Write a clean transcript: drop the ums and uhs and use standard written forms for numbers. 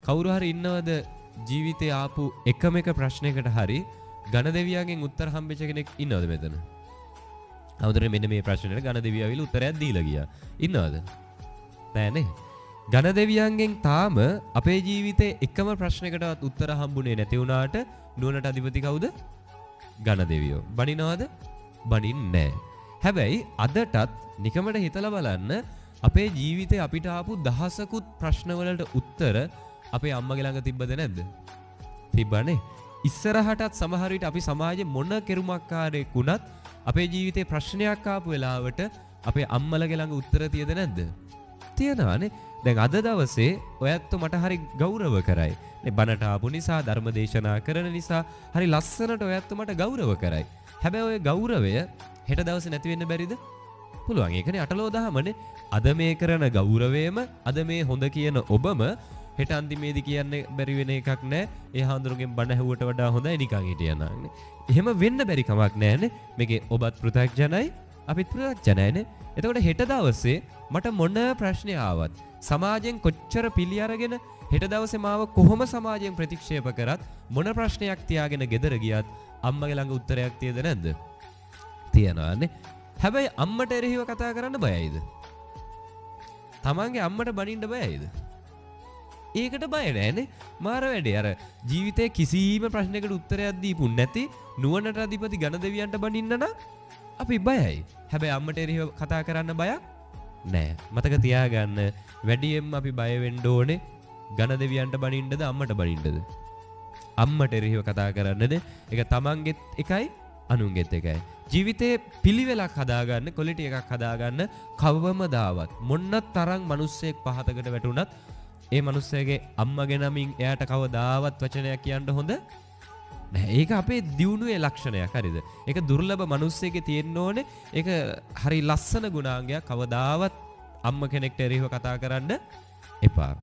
කවුරු හරි ඉන්නවද ජීවිතේ ආපු එකම එක ප්‍රශ්නයකට හරි ඝන දෙවියන්ගෙන් උත්තර හම්බෙච්ච කෙනෙක් ඉන්නවද මෙතන? අවුදරේ මෙන්න මේ ප්‍රශ්නෙට ඝන දෙවියා විල උත්තරයක් දීලා ගියා. ඉන්නවද? නෑනේ. ඝන දෙවියන්ගෙන් තාම අපේ ජීවිතේ එකම ප්‍රශ්නයකටවත් උත්තර හම්බුනේ නැති වුණාට නුවණට අධිපති කවුද? ඝන දෙවියෝ. බණිනවද? බණින්නේ නෑ. හැබැයි අදටත් නිකමට හිතලා බලන්න අපේ ජීවිතේ අපිට ආපු දහසකුත් ප්‍රශ්නවලට උත්තර අපේ අම්මගේ ළඟ තිබ්බද නැද්ද? තිබ්බනේ. ඉස්සරහටත් සමහර විට අපි සමාජයේ මොන කෙරුමක්කාරයෙක් වුණත් අපේ ජීවිතේ ප්‍රශ්නයක් ආපු වෙලාවට අපේ අම්මලගේ ළඟ උත්තර තියද නැද්ද? තියනවානේ. දැන් අද දවසේ ඔයත් මට හරි ගෞරව කරයි. මේ බණට ආපු නිසා ධර්ම දේශනා කරන නිසා හරි ලස්සනට ඔයත් මට ගෞරව කරයි. හැබැයි ඔය ගෞරවය හෙට දවසේ නැති වෙන්න බැරිද? පුළුවන්. ඒකනේ අටලෝ දහමනේ. අද මේ කරන ගෞරවයම අද මේ හොඳ කියන ඔබම හෙට අන්තිමේදී කියන්නේ බැරි වෙන එකක් නෑ. ඒ හාමුදුරුවන්ගෙන් බණ ඇහුවට වඩා හොඳයි නිකන් හිටියනානේ. එහෙම වෙන්න බැරි කමක් නෑනේ. මේකේ ඔබත් පෘථග්ජනයි අපිත් පෘථග්ජනයිනේ. එතකොට හෙට දවසේ මට මොන ප්‍රශ්නේ ආවත් සමාජයෙන් කොච්චර පිළි අරගෙන හෙට දවසේ මාව කොහොම සමාජයෙන් ප්‍රතික්ෂේප කරත් මොන ප්‍රශ්නයක් තියාගෙන ගෙදර ගියත් අම්මගේ ළඟ උත්තරයක් තියද නැද්ද? තියනවානේ. හැබැයි අම්මට එරෙහිව කතා කරන්න බයයිද? තමන්ගේ අම්මට බනින්න බයයිද? ඒකට බය නෑනේ. මාර වැඩේ. අර ජීවිතේ කිසිම ප්‍රශ්නයකට උත්තරයක් දීපු නැති නුවණට අධිපති ඝන දෙවියන්ට බනින්න නම් අපි බයයි. හැබැයි අම්මට එරෙහිව කතා කරන්න බයක් නෑ. මතක තියාගන්න වැඩියෙන්ම අපි බය වෙන්න ඕනේ ඝන දෙවියන්ට බනින්නද අම්මට බනින්නද? අම්මට එරෙහිව කතා කරන්නද? ඒක තමන්ගෙත් එකයි අනුන්ගෙත් එකයි. ජීවිතේ පිළිවෙලක් හදාගන්න, ක්වොලිටි එකක් හදාගන්න කවවමදාවත් මොන්න තරම් මිනිස්සෙක් පහතකට වැටුණත් ඒ මිනිස්සයාගේ අම්මගේ නමින් එයාට කවදාවත් වචනයක් කියන්න හොඳ නැහැ. ඒක අපේ දියුණුවේ ලක්ෂණයක්. හරිද? ඒක දුර්ලභ මිනිස්සෙකේ තියෙන්න ඕනේ. ඒක හරි ලස්සන ගුණාංගයක්. කවදාවත් අම්ම කෙනෙක්ට එරෙහිව කතා කරන්න එපා.